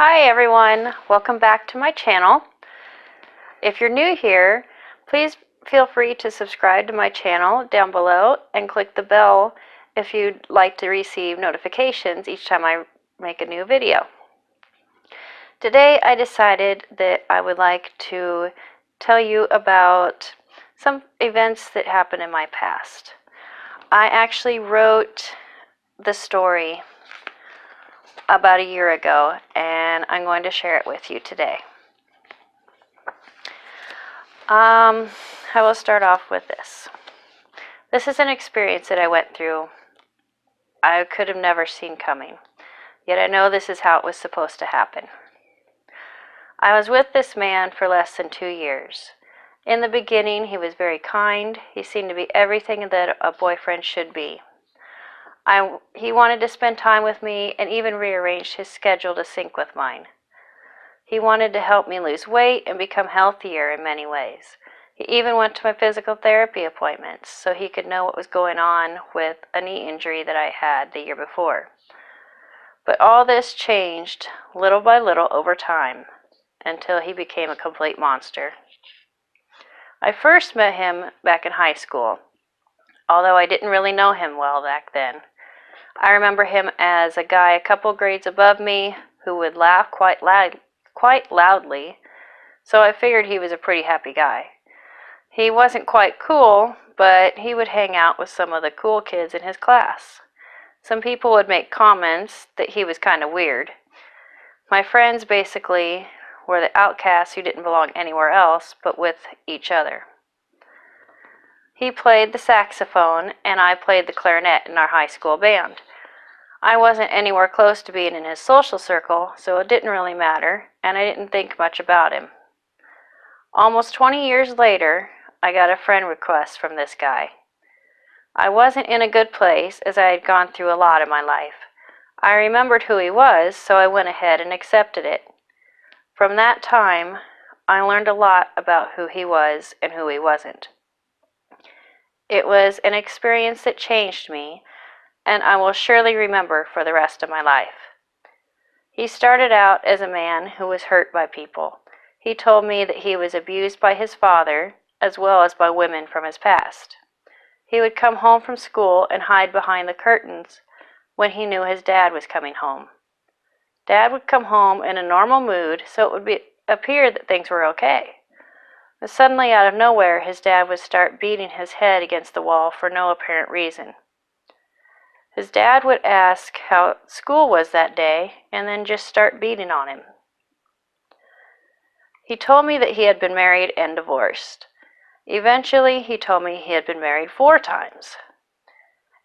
Hi everyone, welcome back to my channel. If you're new here, please feel free to subscribe to my channel down below and click the bell if you'd like to receive notifications each time I make a new video. Today I decided that I would like to tell you about some events that happened in my past. I actually wrote the story about a year ago, and I'm going to share it with you today. I will start off with this. This is an experience that I went through I could have never seen coming, yet I know this is how it was supposed to happen. I was with this man for less than 2 years. In the beginning, he was very kind. He seemed to be everything that a boyfriend should be. He wanted to spend time with me and even rearranged his schedule to sync with mine. He wanted to help me lose weight and become healthier in many ways. He even went to my physical therapy appointments so he could know what was going on with a knee injury that I had the year before. But all this changed little by little over time until he became a complete monster. I first met him back in high school, although I didn't really know him well back then. I remember him as a guy a couple grades above me who would laugh quite loudly, so I figured he was a pretty happy guy. He wasn't quite cool, but he would hang out with some of the cool kids in his class. Some people would make comments that he was kind of weird. My friends basically were the outcasts who didn't belong anywhere else but with each other. He played the saxophone, and I played the clarinet in our high school band. I wasn't anywhere close to being in his social circle, so it didn't really matter, and I didn't think much about him. Almost 20 years later, I got a friend request from this guy. I wasn't in a good place as I had gone through a lot in my life. I remembered who he was, so I went ahead and accepted it. From that time, I learned a lot about who he was and who he wasn't. It was an experience that changed me, and I will surely remember for the rest of my life. He started out as a man who was hurt by people. He told me that he was abused by his father, as well as by women from his past. He would come home from school and hide behind the curtains when he knew his dad was coming home. Dad would come home in a normal mood, so it would appear that things were okay. But suddenly, out of nowhere, his dad would start beating his head against the wall for no apparent reason. His dad would ask how school was that day and then just start beating on him. He told me that he had been married and divorced. Eventually, he told me he had been married 4 times.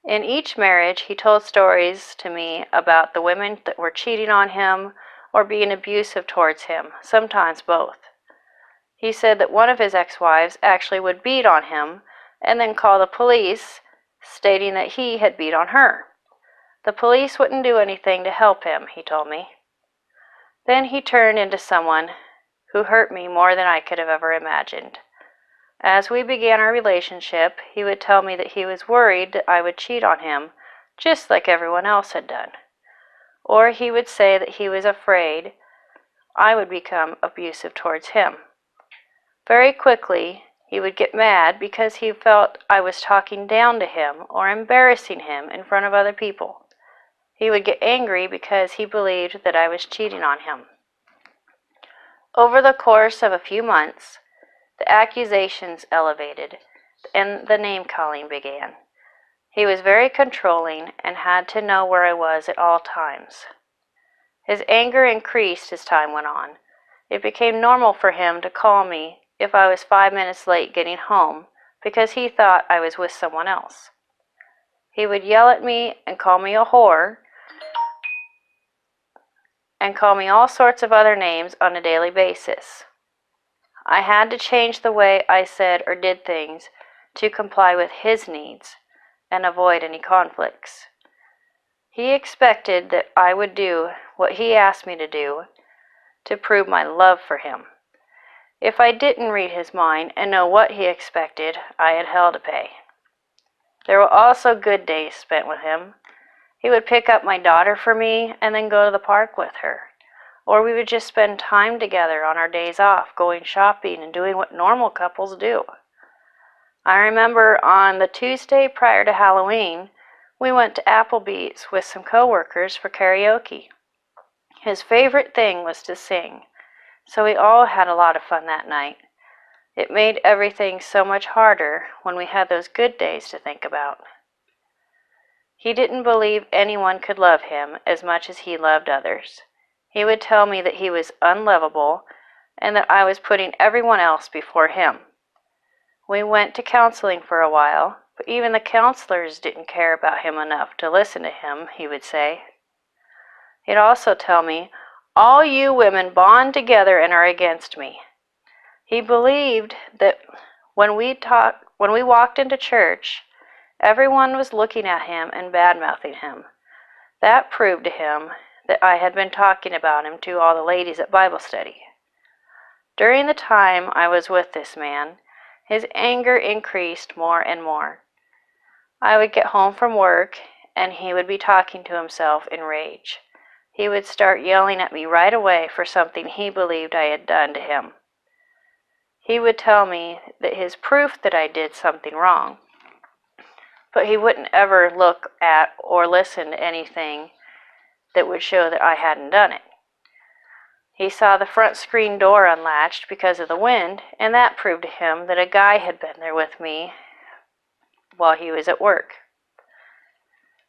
In each marriage, he told stories to me about the women that were cheating on him or being abusive towards him, sometimes both. He said that one of his ex-wives actually would beat on him and then call the police, stating that he had beat on her. The police wouldn't do anything to help him, he told me. Then he turned into someone who hurt me more than I could have ever imagined. As we began our relationship, he would tell me that he was worried that I would cheat on him, just like everyone else had done. Or he would say that he was afraid I would become abusive towards him. Very quickly, he would get mad because he felt I was talking down to him or embarrassing him in front of other people. He would get angry because he believed that I was cheating on him. Over the course of a few months, the accusations elevated and the name-calling began. He was very controlling and had to know where I was at all times. His anger increased as time went on. It became normal for him to call me if I was 5 minutes late getting home because he thought I was with someone else. He would yell at me and call me a whore and call me all sorts of other names on a daily basis. I had to change the way I said or did things to comply with his needs and avoid any conflicts. He expected that I would do what he asked me to do to prove my love for him. If I didn't read his mind and know what he expected, I had hell to pay. There were also good days spent with him. He would pick up my daughter for me and then go to the park with her. or we would just spend time together on our days off, going shopping and doing what normal couples do. I remember on the Tuesday prior to Halloween, we went to Applebee's with some coworkers for karaoke. His favorite thing was to sing, so we all had a lot of fun that night. It made everything so much harder when we had those good days to think about. He didn't believe anyone could love him as much as he loved others. He would tell me that he was unlovable and that I was putting everyone else before him. We went to counseling for a while, but even the counselors didn't care about him enough to listen to him, he would say. He'd also tell me, "All you women bond together and are against me." He believed that when we walked into church, everyone was looking at him and bad-mouthing him. That proved to him that I had been talking about him to all the ladies at Bible study. During the time I was with this man, his anger increased more and more. I would get home from work, and he would be talking to himself in rage. He would start yelling at me right away for something he believed I had done to him. He would tell me that his proof that I did something wrong, but he wouldn't ever look at or listen to anything that would show that I hadn't done it. He saw the front screen door unlatched because of the wind, and that proved to him that a guy had been there with me while he was at work.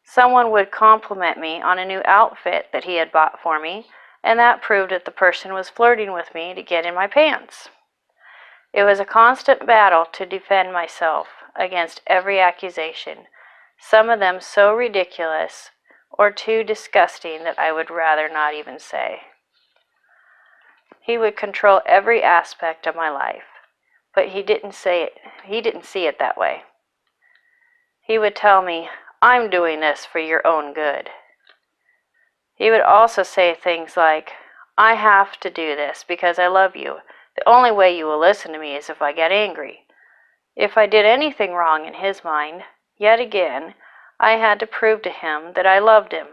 Someone would compliment me on a new outfit that he had bought for me, and that proved that the person was flirting with me to get in my pants. It was a constant battle to defend myself against every accusation, some of them so ridiculous or too disgusting that I would rather not even say. He would control every aspect of my life, but he didn't see it that way. He would tell me, "I'm doing this for your own good." He would also say things like, "I have to do this because I love you. The only way you will listen to me is if I get angry." If I did anything wrong in his mind, yet again, I had to prove to him that I loved him.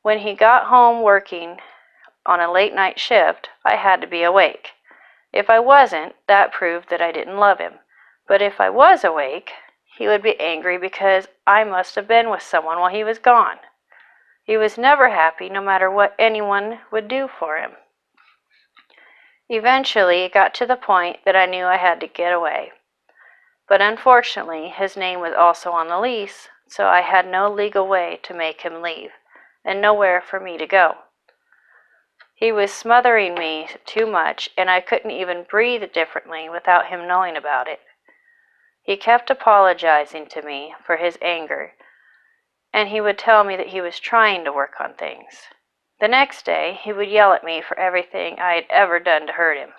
When he got home working on a late night shift, I had to be awake. If I wasn't, that proved that I didn't love him. But if I was awake, he would be angry because I must have been with someone while he was gone. He was never happy no matter what anyone would do for him. Eventually, it got to the point that I knew I had to get away. But unfortunately, his name was also on the lease, so I had no legal way to make him leave, and nowhere for me to go. He was smothering me too much, and I couldn't even breathe differently without him knowing about it. He kept apologizing to me for his anger, and he would tell me that he was trying to work on things. The next day, he would yell at me for everything I had ever done to hurt him.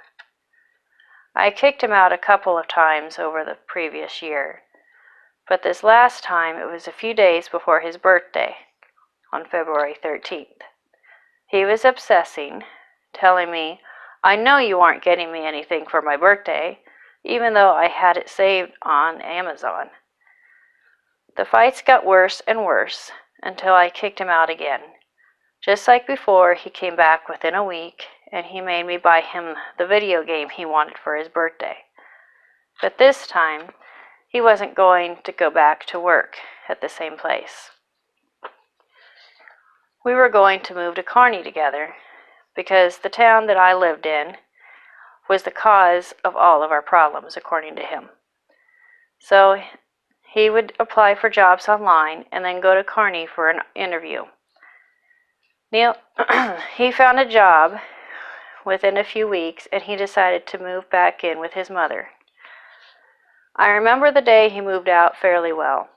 I kicked him out a couple of times over the previous year, but this last time it was a few days before his birthday, on February 13th. He was obsessing, telling me, "I know you aren't getting me anything for my birthday," even though I had it saved on Amazon. The fights got worse and worse until I kicked him out again. Just like before, he came back within a week, and he made me buy him the video game he wanted for his birthday. But this time, he wasn't going to go back to work at the same place. We were going to move to Kearney together, because the town that I lived in was the cause of all of our problems, according to him. So he would apply for jobs online and then go to Kearney for an interview. He found a job within a few weeks, and he decided to move back in with his mother. I remember the day he moved out fairly well.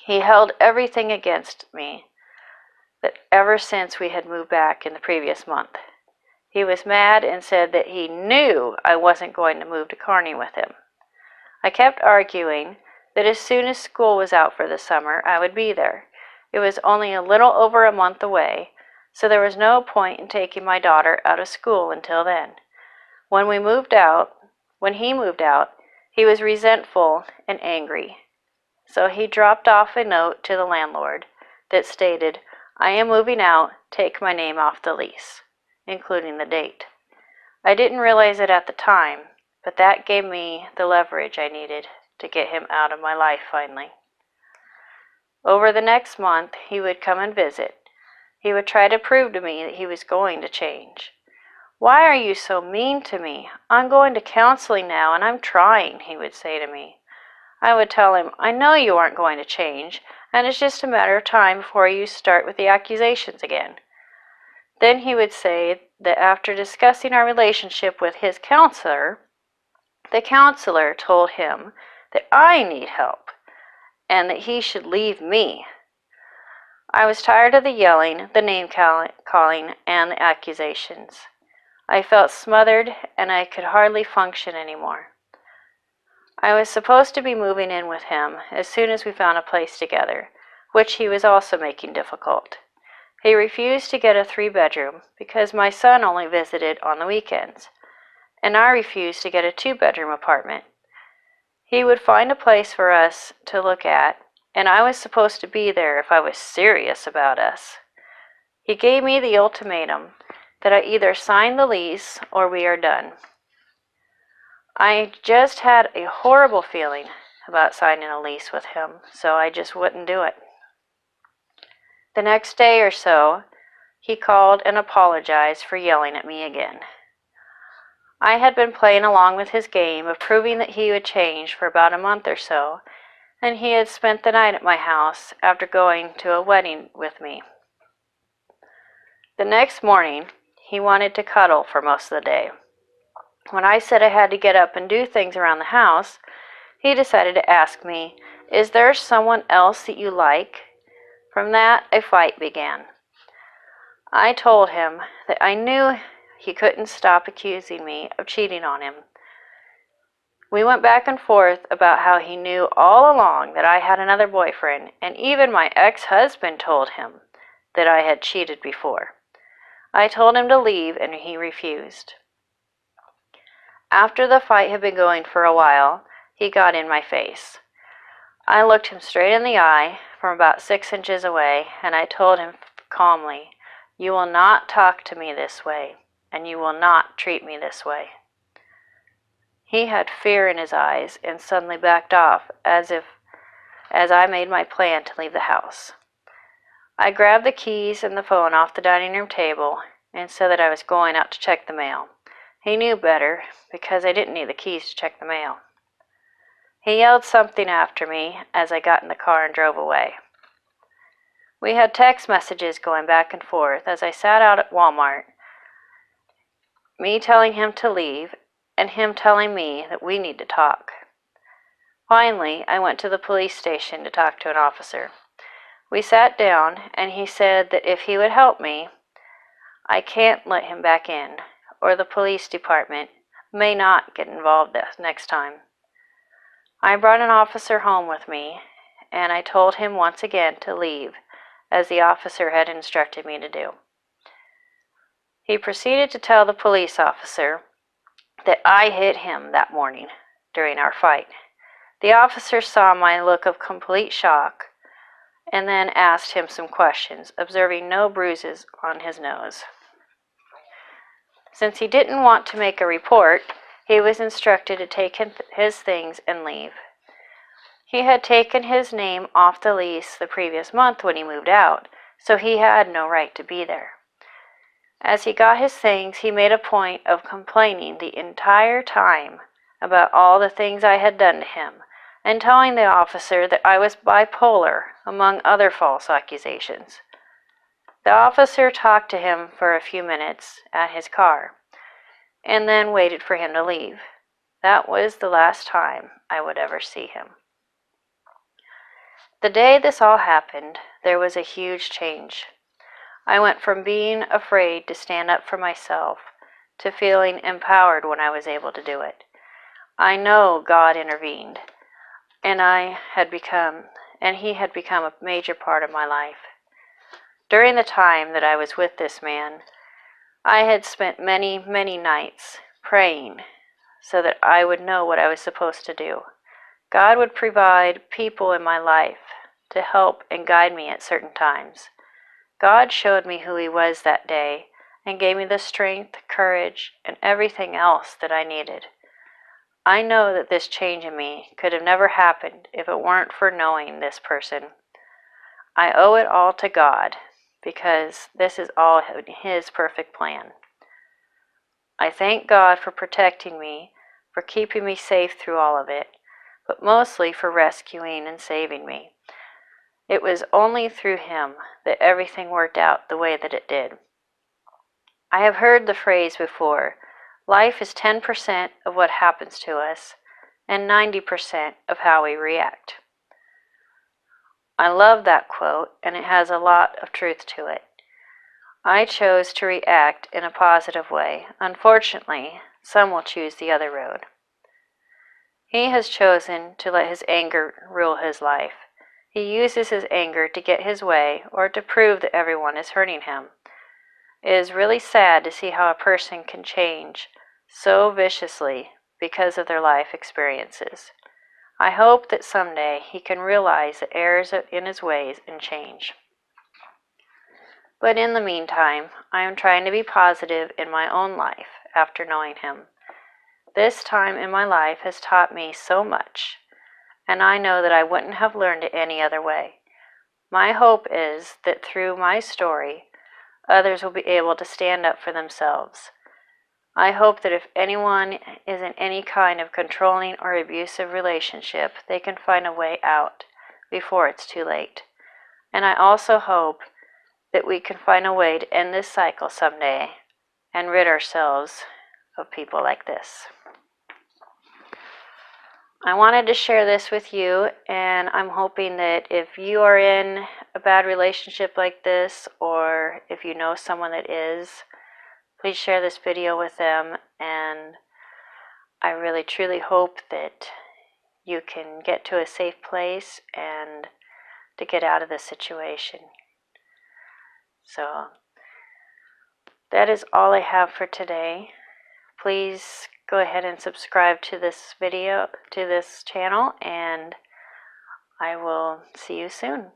He held everything against me that ever since we had moved back in the previous month. He was mad and said that he knew I wasn't going to move to Kearney with him. I kept arguing that as soon as school was out for the summer, I would be there. It was only a little over a month away, so there was no point in taking my daughter out of school until then. When he moved out, he was resentful and angry. So he dropped off a note to the landlord that stated, "I am moving out, take my name off the lease." including the date. I didn't realize it at the time, but that gave me the leverage I needed to get him out of my life finally. Over the next month, he would come and visit. He would try to prove to me that he was going to change. "Why are you so mean to me? I'm going to counseling now, and I'm trying," he would say to me. I would tell him, "I know you aren't going to change, and it's just a matter of time before you start with the accusations again." Then he would say that after discussing our relationship with his counselor, the counselor told him that I need help and that he should leave me. I was tired of the yelling, the name calling, and the accusations. I felt smothered and I could hardly function anymore. I was supposed to be moving in with him as soon as we found a place together, which he was also making difficult. He refused to get a 3-bedroom because my son only visited on the weekends, and I refused to get a 2-bedroom apartment. He would find a place for us to look at, and I was supposed to be there if I was serious about us. He gave me the ultimatum that I either sign the lease or we are done. I just had a horrible feeling about signing a lease with him, so I just wouldn't do it. The next day or so, he called and apologized for yelling at me again. I had been playing along with his game of proving that he would change for about a month or so, and he had spent the night at my house after going to a wedding with me. The next morning, he wanted to cuddle for most of the day. When I said I had to get up and do things around the house, he decided to ask me, "Is there someone else that you like?" From that, a fight began. I told him that I knew he couldn't stop accusing me of cheating on him. We went back and forth about how he knew all along that I had another boyfriend, and even my ex-husband told him that I had cheated before. I told him to leave, and he refused. After the fight had been going for a while, he got in my face. I looked him straight in the eye from about 6 inches away, and I told him calmly, "You will not talk to me this way, and you will not treat me this way." He had fear in his eyes and suddenly backed off as I made my plan to leave the house. I grabbed the keys and the phone off the dining room table and said that I was going out to check the mail. He knew better because I didn't need the keys to check the mail. He yelled something after me as I got in the car and drove away. We had text messages going back and forth as I sat out at Walmart, me telling him to leave and him telling me that we need to talk. Finally, I went to the police station to talk to an officer. We sat down and he said that if he would help me, I can't let him back in, or the police department may not get involved this next time. I brought an officer home with me, and I told him once again to leave, as the officer had instructed me to do. He proceeded to tell the police officer that I hit him that morning during our fight. The officer saw my look of complete shock and then asked him some questions, observing no bruises on his nose. Since he didn't want to make a report, he was instructed to take his things and leave. He had taken his name off the lease the previous month when he moved out, so he had no right to be there. As he got his things, he made a point of complaining the entire time about all the things I had done to him, and telling the officer that I was bipolar, among other false accusations. The officer talked to him for a few minutes at his car, and then waited for him to leave. That was the last time I would ever see him. The day this all happened, there was a huge change. I went from being afraid to stand up for myself to feeling empowered when I was able to do it. I know God intervened, and he had become a major part of my life. During the time that I was with this man, I had spent many, many nights praying so that I would know what I was supposed to do. God would provide people in my life to help and guide me at certain times. God showed me who He was that day, and gave me the strength, courage, and everything else that I needed. I know that this change in me could have never happened if it weren't for knowing this person. I owe it all to God, because this is all His perfect plan. I thank God for protecting me, for keeping me safe through all of it, but mostly for rescuing and saving me. It was only through Him that everything worked out the way that it did. I have heard the phrase before, life is 10% of what happens to us and 90% of how we react. I love that quote, and it has a lot of truth to it. I chose to react in a positive way. Unfortunately, some will choose the other road. He has chosen to let his anger rule his life. He uses his anger to get his way or to prove that everyone is hurting him. It is really sad to see how a person can change so viciously because of their life experiences. I hope that someday he can realize the errors in his ways and change. But in the meantime, I am trying to be positive in my own life after knowing him. This time in my life has taught me so much, and I know that I wouldn't have learned it any other way. My hope is that through my story, others will be able to stand up for themselves. I hope that if anyone is in any kind of controlling or abusive relationship, they can find a way out before it's too late. And I also hope that we can find a way to end this cycle someday and rid ourselves of people like this. I wanted to share this with you, and I'm hoping that if you are in a bad relationship like this, or if you know someone that is, please share this video with them, and I really truly hope that you can get to a safe place and to get out of this situation. So that is all I have for today. Please go ahead and subscribe to this video, to this channel, and I will see you soon.